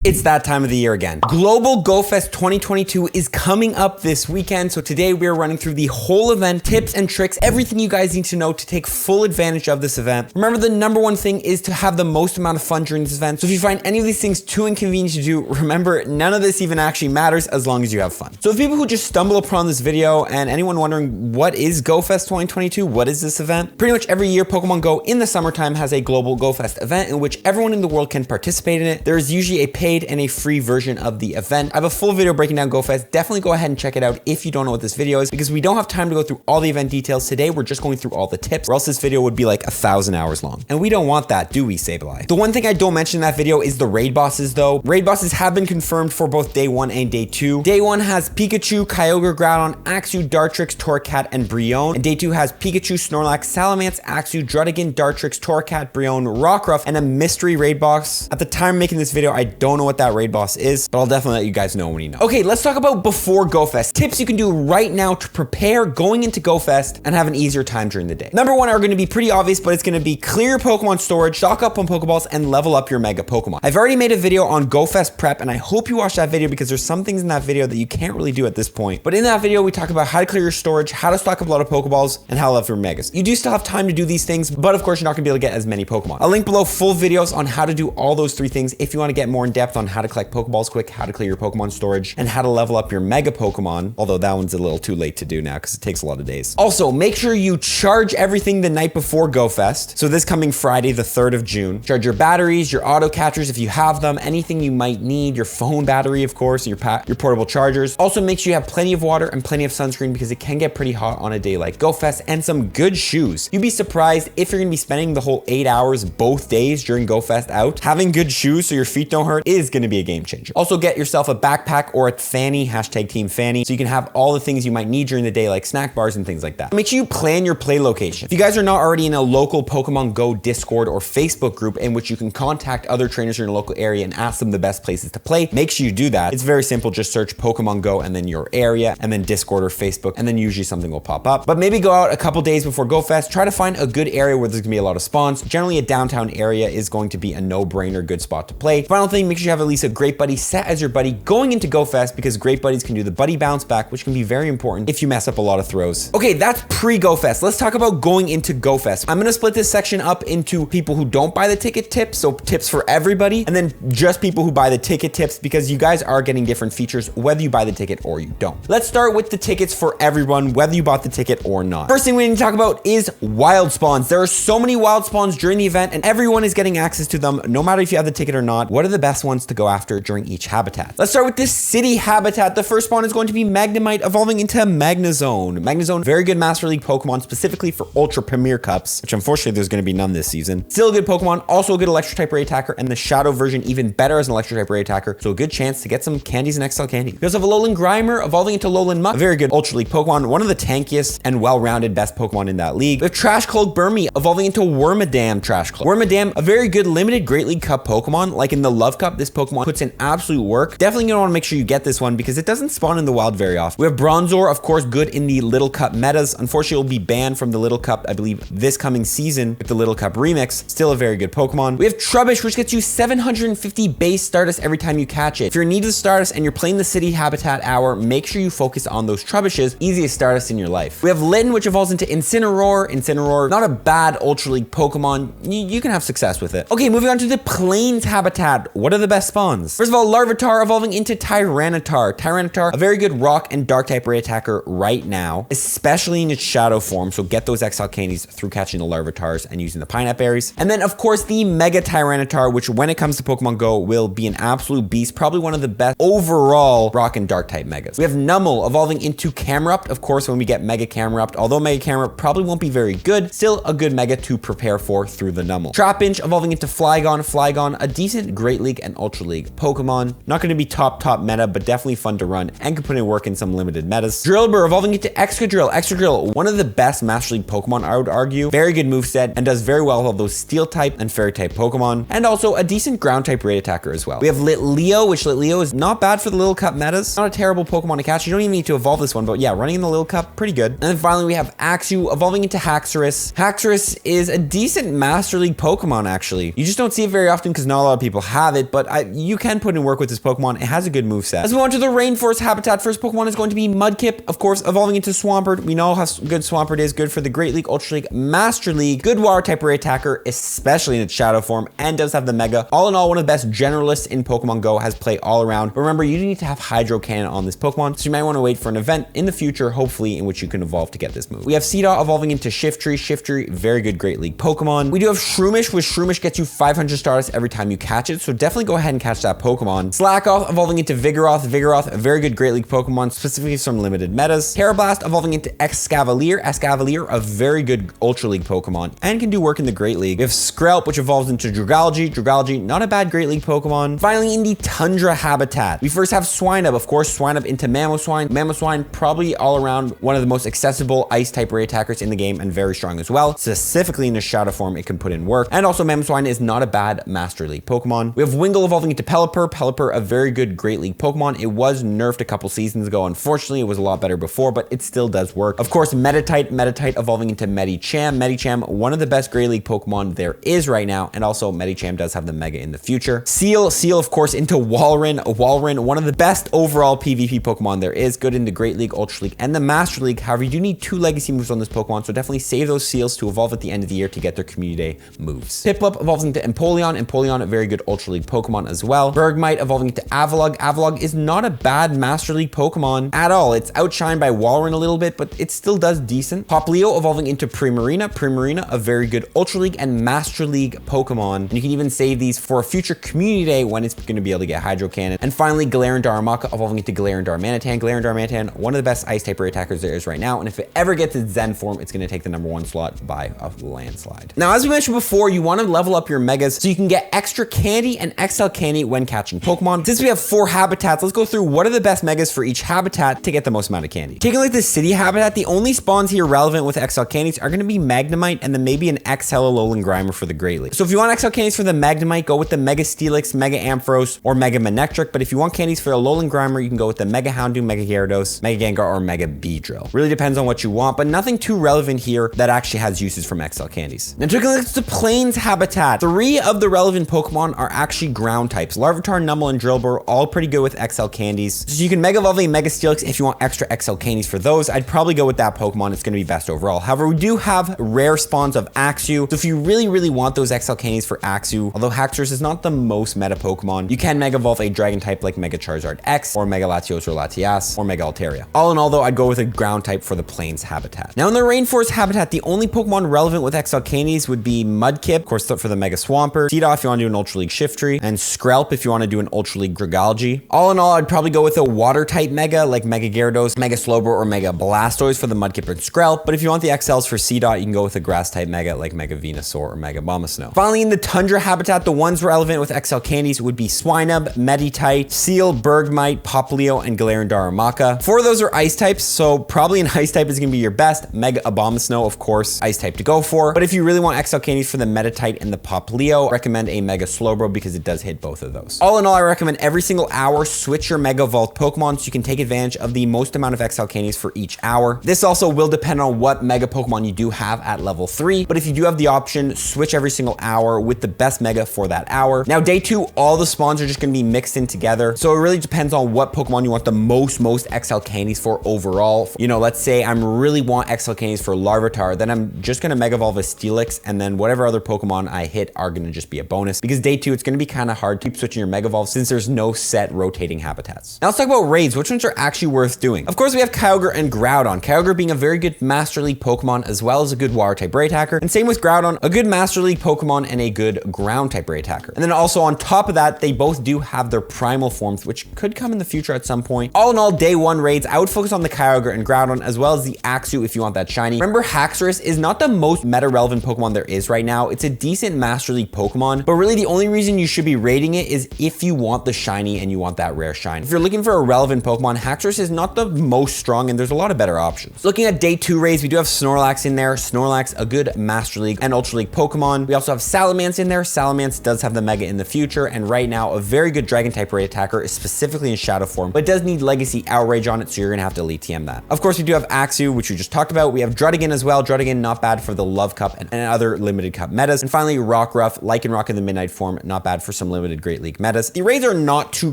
It's that time of the year again. Global Go Fest 2022 is coming up this weekend. So today we are running through the whole event, tips and tricks, everything you guys need to know to take full advantage of this event. Remember, the number one thing is to have the most amount of fun during this event. So if you find any of these things too inconvenient to do, remember, none of this even actually matters as long as you have fun. So for people who just stumble upon this video and anyone wondering what is Go Fest 2022, what is this event? Pretty much every year, Pokemon Go in the summertime has a global Go Fest event in which everyone in the world can participate in it. There is usually a paid and a free version of the event. I have a full video breaking down Go Fest. Definitely go ahead and check it out if you don't know what this video is, because we don't have time to go through all the event details today. We're just going through all the tips, or else this video would be like 1,000 hours long. And we don't want that, do we, Sableye? The one thing I don't mention in that video is the raid bosses though. Raid bosses have been confirmed for both day 1 and day 2. Day 1 has Pikachu, Kyogre, Groudon, Axew, Dartrix, Torracat, and Brionne. And day 2 has Pikachu, Snorlax, Salamence, Axew, Druddigon, Dartrix, Torracat, Brionne, Rockruff, and a mystery raid boss. At the time making this video, I don't know what that raid boss is, but I'll definitely let you guys know when you know. Okay, let's talk about before Go Fest. Tips you can do right now to prepare going into Go Fest and have an easier time during the day. Number one are going to be pretty obvious, but it's going to be clear your Pokemon storage, stock up on Pokeballs, and level up your Mega Pokemon. I've already made a video on Go Fest prep, and I hope you watched that video because there's some things in that video that you can't really do at this point. But in that video, we talk about how to clear your storage, how to stock up a lot of Pokeballs, and how to level your Megas. You do still have time to do these things, but of course, you're not going to be able to get as many Pokemon. I'll link below full videos on how to do all those 3 things if you want to get more in depth on how to collect Pokeballs quick, how to clear your Pokemon storage, and how to level up your Mega Pokemon, although that one's a little too late to do now because it takes a lot of days. Also, make sure you charge everything the night before Go Fest. So this coming Friday, the 3rd of June, charge your batteries, your auto catchers if you have them, anything you might need, your phone battery, of course, your portable chargers. Also, make sure you have plenty of water and plenty of sunscreen because it can get pretty hot on a day like Go Fest, and some good shoes. You'd be surprised if you're gonna be spending the whole 8 hours both days during Go Fest out. Having good shoes so your feet don't hurt is gonna be a game changer. Also, get yourself a backpack or a fanny, hashtag Team Fanny, so you can have all the things you might need during the day, like snack bars and things like that. Make sure you plan your play location. If you guys are not already in a local Pokemon Go Discord or Facebook group in which you can contact other trainers in your local area and ask them the best places to play, make sure you do that. It's very simple. Just search Pokemon Go and then your area and then Discord or Facebook, and then usually something will pop up. But maybe go out a couple days before Go Fest. Try to find a good area where there's gonna be a lot of spawns. Generally, a downtown area is going to be a no-brainer good spot to play. Final thing, make sure you have at least a great buddy set as your buddy going into Go Fest, because great buddies can do the buddy bounce back, which can be very important if you mess up a lot of throws. Okay, that's pre-Go Fest. Let's talk about going into Go Fest. I'm gonna split this section up into people who don't buy the ticket tips, so tips for everybody, and then just people who buy the ticket tips, because you guys are getting different features whether you buy the ticket or you don't. Let's start with the tickets for everyone, whether you bought the ticket or not. First thing we need to talk about is wild spawns. There are so many wild spawns during the event, and everyone is getting access to them, no matter if you have the ticket or not. What are the best ones to go after during each habitat? Let's start with this city habitat. The first spawn is going to be Magnemite, evolving into Magnezone. Magnezone, very good Master League Pokemon, specifically for Ultra Premier Cups, which unfortunately there's going to be none this season. Still a good Pokemon, also a good Electric type raid attacker, and the Shadow version even better as an Electric type raid attacker, so a good chance to get some candies and XL candy. We also have Alolan Grimer, evolving into Alolan Muck, a very good Ultra League Pokemon, one of the tankiest and well-rounded best Pokemon in that league. We have Trash Cloak Burmy, evolving into Wormadam Trash Cloak. Wormadam, a very good limited Great League Cup Pokemon. Like in the Love Cup, this Pokemon puts in absolute work. Definitely gonna want to make sure you get this one because it doesn't spawn in the wild very often. We have Bronzor, of course, good in the Little Cup metas. Unfortunately, it will be banned from the Little Cup, I believe, this coming season with the Little Cup remix. Still a very good Pokemon. We have Trubbish, which gets you 750 base Stardust every time you catch it. If you're in need of Stardust and you're playing the City Habitat Hour, make sure you focus on those Trubbishes. Easiest Stardust in your life. We have Litten, which evolves into Incineroar. Incineroar, not a bad Ultra League Pokemon. You can have success with it. Okay, moving on to the Plains Habitat. What are the best spawns? First of all, Larvitar evolving into Tyranitar. Tyranitar, a very good Rock and Dark type raid attacker right now, especially in its Shadow form. So get those XL candies through catching the Larvitars and using the Pineapple Berries. And then, of course, the Mega Tyranitar, which when it comes to Pokemon Go will be an absolute beast. Probably one of the best overall Rock and Dark type Megas. We have Numel evolving into Camerupt, of course, when we get Mega Camerupt. Although Mega Camerupt probably won't be very good, still a good Mega to prepare for through the Numel. Trapinch evolving into Flygon. Flygon, a decent Great League and Ultra League Pokemon. Not going to be top meta, but definitely fun to run and can put in work in some limited metas. Drillbur evolving into Excadrill. Excadrill, one of the best Master League Pokemon, I would argue. Very good moveset and does very well with all those Steel type and Fairy type Pokemon, and also a decent Ground type raid attacker as well. We have Litleo, which Litleo is not bad for the Little Cup metas. Not a terrible Pokemon to catch. You don't even need to evolve this one, but yeah, running in the Little Cup, pretty good. And then finally we have Axew evolving into Haxorus. Haxorus is a decent Master League Pokemon, actually. You just don't see it very often because not a lot of people have it, but you can put in work with this Pokemon. It has a good moveset. Let's move on to the Rainforest habitat. First Pokemon is going to be Mudkip, of course, evolving into Swampert. We know how good Swampert is, good for the Great League, Ultra League, Master League, good water type rare attacker, especially in its shadow form, and does have the Mega. All in all, one of the best generalists in Pokemon Go, has play all around. But remember, you do need to have Hydro Cannon on this Pokemon, so you might want to wait for an event in the future, hopefully, in which you can evolve to get this move. We have Seedot evolving into Shiftry. Shiftry, very good Great League Pokemon. We do have Shroomish, which Shroomish gets you 500 Stardust every time you catch it, so definitely go ahead and catch that Pokemon. Slackoth evolving into Vigoroth. Vigoroth, a very good Great League Pokemon, specifically some limited metas. Terrablast evolving into Escavalier. Escavalier, a very good Ultra League Pokemon, and can do work in the Great League. We have Skrelp, which evolves into Dragalge. Dragalge, not a bad Great League Pokemon. Finally, in the Tundra habitat, we first have Swinub, of course, Swinub into Mamoswine. Mamoswine, probably all around one of the most accessible ice type rare attackers in the game, and very strong as well. Specifically in the shadow form, it can put in work. And also, Mamoswine is not a bad Master League Pokemon. We have Wingull evolving into Pelipper. Pelipper, a very good Great League Pokemon. It was nerfed a couple seasons ago. Unfortunately, it was a lot better before, but it still does work. Of course, Meditite evolving into Medicham. Medicham, one of the best Great League Pokemon there is right now, and also Medicham does have the Mega in the future. Seal, of course, into Walrein. Walrein, one of the best overall PvP Pokemon there is, good in the Great League, Ultra League, and the Master League. However, you do need 2 Legacy moves on this Pokemon, so definitely save those Seals to evolve at the end of the year to get their Community Day moves. Piplup evolves into Empoleon. Empoleon, a very good Ultra League Pokemon as well. Bergmite evolving into Avalugg. Avalugg is not a bad Master League Pokemon at all. It's outshined by Walrein a little bit, but it still does decent. Popplio evolving into Primarina. Primarina, a very good Ultra League and Master League Pokemon. And you can even save these for a future Community Day when it's going to be able to get Hydro Cannon. And finally, Galarian Darumaka evolving into Galarian Darmanitan. Galarian Darmanitan, one of the best ice type rare attackers there is right now. And if it ever gets its Zen form, it's going to take the #1 slot by a landslide. Now, as we mentioned before, you want to level up your Megas so you can get extra candy and XL candy when catching Pokemon. Since we have 4 habitats, let's go through what are the best Megas for each habitat to get the most amount of candy. Taking like the city habitat, the only spawns here relevant with XL candies are going to be Magnemite and then maybe an XL Alolan Grimer for the Great League. So if you want XL candies for the Magnemite, go with the Mega Steelix, Mega Ampharos, or Mega Manectric. But if you want candies for the Alolan Grimer, you can go with the Mega Houndoom, Mega Gyarados, Mega Gengar, or Mega Beedrill. Really depends on what you want, but nothing too relevant here that actually has uses from XL candies. Now taking a look at the Plains habitat, 3 of the relevant Pokemon are actually ground types. Larvitar, Numel, and Drillbur, all pretty good with XL candies. So you can Mega Evolve a Mega Steelix if you want extra XL candies for those. I'd probably go with that Pokemon. It's going to be best overall. However, we do have rare spawns of Axew. So if you really want those XL candies for Axew, although Haxorus is not the most meta Pokemon, you can Mega Evolve a Dragon type like Mega Charizard X, or Mega Latios or Latias, or Mega Altaria. All in all though, I'd go with a ground type for the Plains habitat. Now in the Rainforest habitat, the only Pokemon relevant with XL candies would be Mudkip, of course for the Mega Swampert, Seedot if you want to do an Ultra League Shiftry, and Skrelp if you want to do an Ultra League Dragalge. All in all, I'd probably go with a water type Mega like Mega Gyarados, Mega Slowbro, or Mega Blastoise for the Mudkip and Skrelp. But if you want the XLs for Seedot, you can go with a grass type Mega like Mega Venusaur or Mega Bombasnow. Finally, in the Tundra habitat, the ones relevant with XL candies would be Swinub, Meditite, Seal, Bergmite, Popplio, and Galarian Darumaka. 4 of those are ice types, so probably an ice type is going to be your best. Mega Abomasnow, of course, ice type to go for. But if you really want XL candies for the Meditite and the Popplio, recommend a Mega Slowbro because it does hit both of those. All in all, I recommend every single hour switch your Mega Evolved Pokemon so you can take advantage of the most amount of XL candies for each hour. This also will depend on what Mega Pokemon you do have at level 3, but if you do have the option, switch every single hour with the best Mega for that hour. Now, day 2, all the spawns are just going to be mixed in together, so it really depends on what Pokemon you want the most XL candies for overall. You know, let's say I really want XL candies for Larvitar, then I'm just going to Mega Evolve a Steelix, and then whatever other Pokemon I hit are going to just be a bonus, because day 2, it's going to be kind of hard to keep switching your Mega Evolve since there's no set rotating habitats. Now let's talk about raids. Which ones are actually worth doing? Of course, we have Kyogre and Groudon. Kyogre being a very good Master League Pokemon as well as a good Water type Raid Hacker, and same with Groudon, a good Master League Pokemon and a good Ground type Raid Hacker. And then also on top of that, they both do have their primal forms, which could come in the future at some point. All in all, day 1 raids, I would focus on the Kyogre and Groudon as well as the Axew if you want that shiny. Remember, Haxorus is not the most meta relevant Pokemon there is right now. It's a decent Master League Pokemon, but really the only reason you should be raiding it is if you want the shiny and you want that rare shine. If you're looking for a relevant Pokemon, Haxorus is not the most strong and there's a lot of better options. Looking at day 2 raids, we do have Snorlax in there. Snorlax, a good Master League and Ultra League Pokemon. We also have Salamence in there. Salamence does have the Mega in the future, and right now a very good Dragon type Raid Attacker, specifically in Shadow form, but it does need Legacy Outrage on it, so you're gonna have to Elite TM that. Of course, we do have Axew, which we just talked about. We have Druddigon as well. Druddigon, not bad for the Love Cup and other limited cup metas. And finally, Rockruff, Lycanroc in the Midnight form, not bad for some unlimited Great League metas. The raids are not too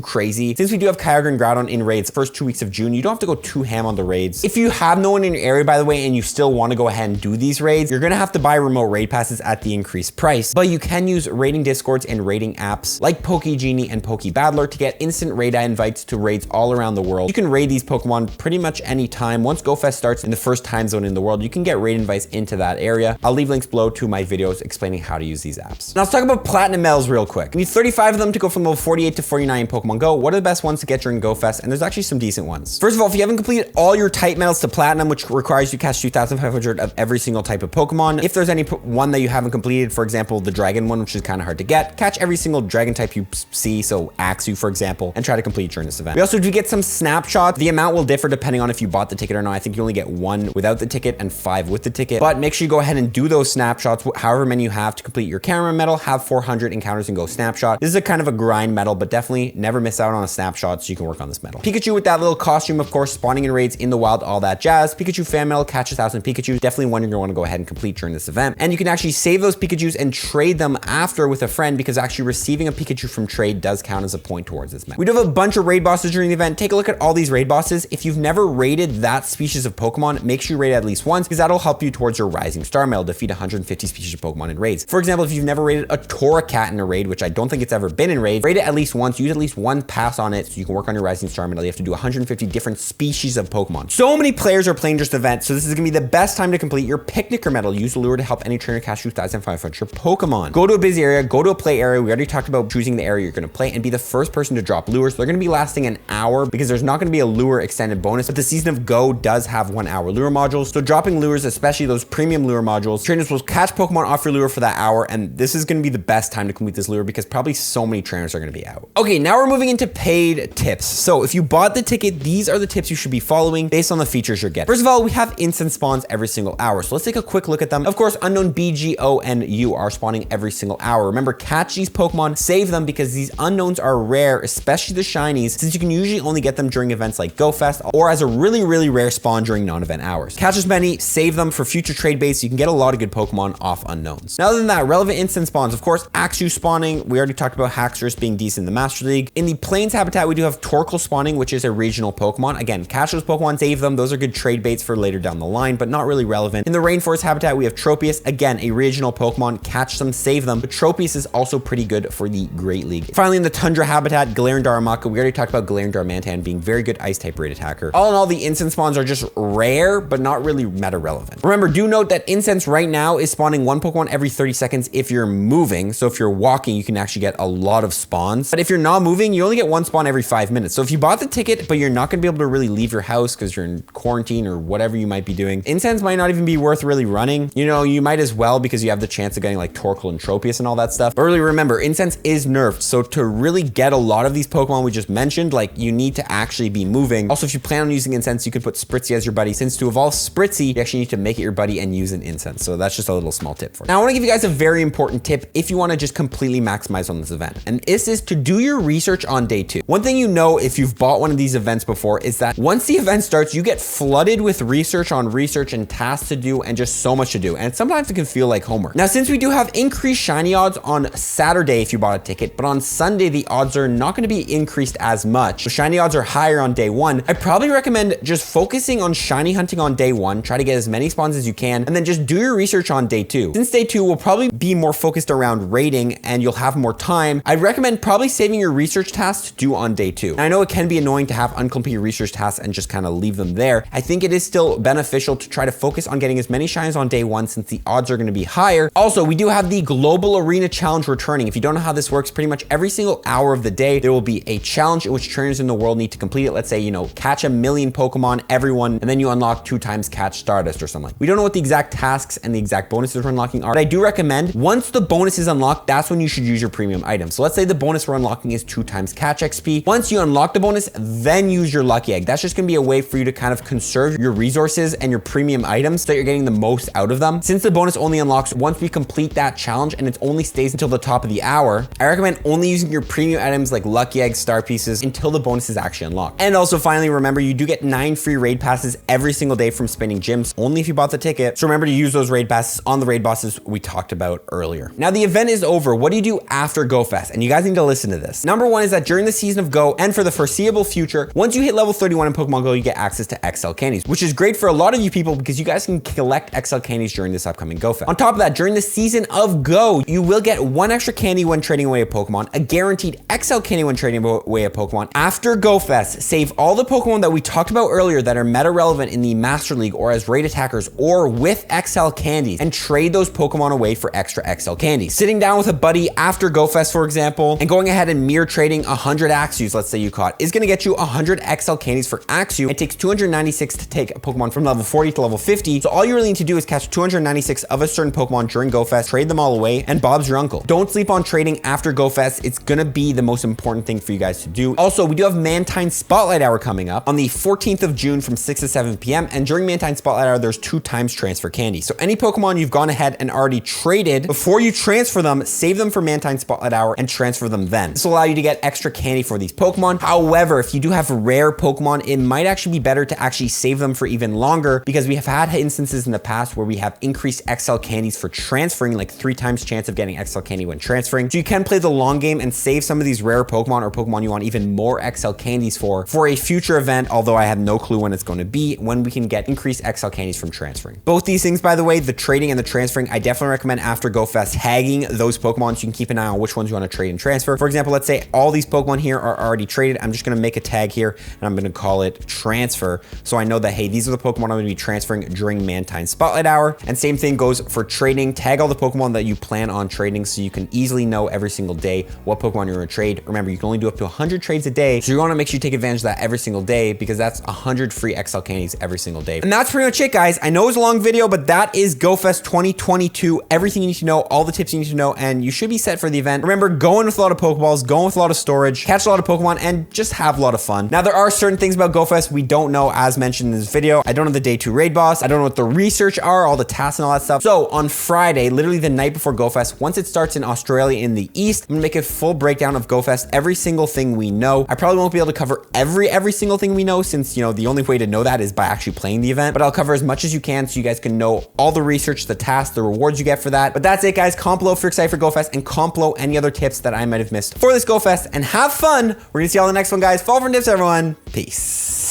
crazy. Since we do have Kyogre and Groudon in raids first 2 weeks of June, you don't have to go too ham on the raids. If you have no one in your area, by the way, and you still want to go ahead and do these raids, you're gonna have to buy remote raid passes at the increased price, but you can use raiding discords and raiding apps like PokeGenie and PokeBattler to get instant raid invites to raids all around the world. You can raid these Pokemon pretty much any time. Once GoFest starts in the first time zone in the world, you can get raid invites into that area. I'll leave links below to my videos explaining how to use these apps. Now let's talk about platinum medals real quick. We need 35 of them to go from level 48 to 49 in Pokemon Go. What are the best ones to get during GoFest? And there's actually some decent ones. First of all, if you haven't completed all your type medals to platinum, which requires you to catch 2,500 of every single type of Pokemon, if there's any one that you haven't completed, for example, the dragon one, which is kind of hard to get, catch every single dragon type you see, so Axew, for example, and try to complete during this event. We also do get some snapshots. The amount will differ depending on if you bought the ticket or not. I think you only get 1 without the ticket and 5 with the ticket, but make sure you go ahead and do those snapshots, however many you have to complete your camera medal, have 400 encounters and go snapshot. This is a kind of a grind medal, but definitely never miss out on a snapshot so you can work on this medal. Pikachu with that little costume, of course, spawning in raids in the wild, all that jazz. Pikachu fan medal, catch 1,000 Pikachu. Definitely one you're going to want to go ahead and complete during this event. And you can actually save those Pikachus and trade them after with a friend, because actually receiving a Pikachu from trade does count as a point towards this medal. We do have a bunch of raid bosses during the event. Take a look at all these raid bosses. If you've never raided that species of Pokemon, make sure you raid it at least once, because that'll help you towards your Rising Star medal, defeat 150 species of Pokemon in raids. For example, if you've never raided a AUTOCAT in a raid, which I don't think it's ever been in raid, raid it at least once, use at least one pass on it so you can work on your Rising Star medal. You have to do 150 different species of Pokemon. So many players are playing just event, so this is gonna be the best time to complete your Picnicker medal. Use the lure to help any trainer catch 2,500 Pokemon. Go to a busy area, go to a play area. We already talked about choosing the area you're gonna play and be the first person to drop lures. They're gonna be lasting an hour because there's not gonna be a lure extended bonus, but the Season of Go does have 1 hour lure modules. So dropping lures, especially those premium lure modules, trainers will catch Pokemon off your lure for that hour, and this is gonna be the best time to complete this lure because probably so many trainers are gonna be out. Okay, now we're moving into paid tips. So if you bought the ticket, these are the tips you should be following based on the features you're getting. First of all, we have Incense spawns every single hour. So let's take a quick look at them. Of course, unknown B, G, O, and U are spawning every single hour. Remember, catch these Pokemon, save them because these unknowns are rare, especially the shinies, since you can usually only get them during events like GoFest or as a really, really rare spawn during non-event hours. Catch as many, save them for future trade baits. So you can get a lot of good Pokemon off unknowns. Now, other than that, relevant Incense spawns, of course, Axew spawning. We already talked about Haxorus being decent in the Master League. In the Plains habitat, we do have Torkoal spawning, which is a regional Pokemon. Again, catch those Pokemon, save them. Those are good trade baits for later down the line, but not really relevant. In the Rainforest habitat, we have Tropius, again, a regional Pokemon. Catch them, save them. But Tropius is also pretty good for the Great League. Finally, in the Tundra habitat, Galarian Darumaka. We already talked about Galarian Darmanitan being very good ice type raid attacker. All in all, the Incense spawns are just rare, but not really meta relevant. Remember, do note that Incense right now is spawning 1 Pokemon every 30 seconds if you're moving. So if you're walking, you can actually get a lot of spawns. But if you're not moving, you only get 1 spawn every 5 minutes. So if you bought the ticket, but you're not gonna be able to really leave your house because you're in quarantine or whatever you might be doing, Incense might not even be worth really running. You know, you might as well because you have the chance of getting like Torkoal and Tropius and all that stuff. But really remember, Incense is nerfed. So to really get a lot of these Pokemon we just mentioned, like you need to actually be moving. Also, if you plan on using Incense, you can put Spritzee as your buddy. Since to evolve Spritzee, you actually need to make it your buddy and use an Incense. So that's just a little small tip for you. Now I wanna give you guys a very important tip if you wanna just completely maximize on this event. And this is to do your research on day 2. One thing you know if you've bought one of these events before is that once the event starts, you get flooded with research on research and tasks to do and just so much to do. And sometimes it can feel like homework. Now, since we do have increased shiny odds on Saturday if you bought a ticket, but on Sunday, the odds are not gonna be increased as much. So shiny odds are higher on day 1. I probably recommend just focusing on shiny hunting on day 1, try to get as many spawns as you can, and then just do your research on day 2. Since day 2 will probably be more focused around raiding and you'll have more time, I'd recommend probably saving your research tasks to do on day 2. Now, I know it can be annoying to have uncompleted research tasks and just kind of leave them there. I think it is still beneficial to try to focus on getting as many shines on day 1 since the odds are going to be higher. Also, we do have the Global Arena Challenge returning. If you don't know how this works, pretty much every single hour of the day, there will be a challenge in which trainers in the world need to complete it. Let's say, you know, catch 1,000,000 Pokemon, everyone, and then you unlock 2 times catch Stardust or something. We don't know what the exact tasks and the exact bonuses we're unlocking are, but I do recommend once the bonus is unlocked, that's when you should use your premium items. So let's say the bonus we're unlocking is 2 times catch XP. Once you unlock the bonus, then use your lucky egg. That's just gonna be a way for you to kind of conserve your resources and your premium items so that you're getting the most out of them. Since the bonus only unlocks once we complete that challenge and it only stays until the top of the hour, I recommend only using your premium items like lucky eggs, star pieces until the bonus is actually unlocked. And also finally, remember you do get 9 free raid passes every single day from spinning gyms, only if you bought the ticket. So remember to use those raid passes on the raid bosses we talked about earlier. Now the event is over. What do you do after GoFest, and you guys need to listen to this. Number one is that during the season of Go and for the foreseeable future, once you hit level 31 in Pokemon Go, you get access to XL candies, which is great for a lot of you people because you guys can collect XL candies during this upcoming GoFest. On top of that, during the season of Go, you will get 1 extra candy when trading away a Pokemon, a guaranteed XL candy when trading away a Pokemon. After GoFest, save all the Pokemon that we talked about earlier that are meta relevant in the Master League or as raid attackers or with XL candies and trade those Pokemon away for extra XL candies. Sitting down with a buddy after GoFest, for example, and going ahead and mirror trading 100 Axews, let's say you caught, is going to get you 100 XL candies for Axew. It takes 296 to take a Pokemon from level 40 to level 50. So all you really need to do is catch 296 of a certain Pokemon during GoFest, trade them all away, and Bob's your uncle. Don't sleep on trading after GoFest. It's going to be the most important thing for you guys to do. Also, we do have Mantine Spotlight Hour coming up on the 14th of June from 6 to 7 p.m. And during Mantine Spotlight Hour, there's 2 times transfer candy. So any Pokemon you've gone ahead and already traded, before you transfer them, save them for Mantine Spotlight Hour and transfer them then. This will allow you to get extra candy for these Pokemon. However, if you do have rare Pokemon, it might actually be better to actually save them for even longer because we have had instances in the past where we have increased XL candies for transferring, like 3 times chance of getting XL candy when transferring. So you can play the long game and save some of these rare Pokemon or Pokemon you want even more XL candies for a future event, although I have no clue when it's going to be, when we can get increased XL candies from transferring. Both these things, by the way, the trading and the transferring, I definitely recommend after GoFest tagging those Pokemon so you can keep an eye on which ones you want to trade and transfer. For example, let's say all these Pokemon here are already traded. I'm just going to make a tag here and I'm going to call it transfer. So I know that, hey, these are the Pokemon I'm going to be transferring during Mantine Spotlight Hour. And same thing goes for trading. Tag all the Pokemon that you plan on trading so you can easily know every single day what Pokemon you're going to trade. Remember, you can only do up to 100 trades a day. So you want to make sure you take advantage of that every single day because that's 100 free XL candies every single day. And that's pretty much it, guys. I know it was a long video, but that is GoFest 2022. Everything you need to know, all the tips you need to know, and you should be set for the event. Remember, go in with a lot of Pokeballs, go in with a lot of storage, catch a lot of Pokemon, and just have a lot of fun. Now, there are certain things about GoFest we don't know, as mentioned in this video. I don't know the day 2 raid boss. I don't know what the research are, all the tasks and all that stuff. So on Friday, literally the night before GoFest, once it starts in Australia in the East, I'm gonna make a full breakdown of GoFest, every single thing we know. I probably won't be able to cover every single thing we know since, you know, the only way to know that is by actually playing the event, but I'll cover as much as you can so you guys can know all the research, the tasks, the rewards you get for that. But that's it, guys. Comment below if you're excited for GoFest and comment below any other tips that I might have missed for this GoFest, and have fun. We're gonna see you all in the next one, guys. Follow for tips, everyone. Peace.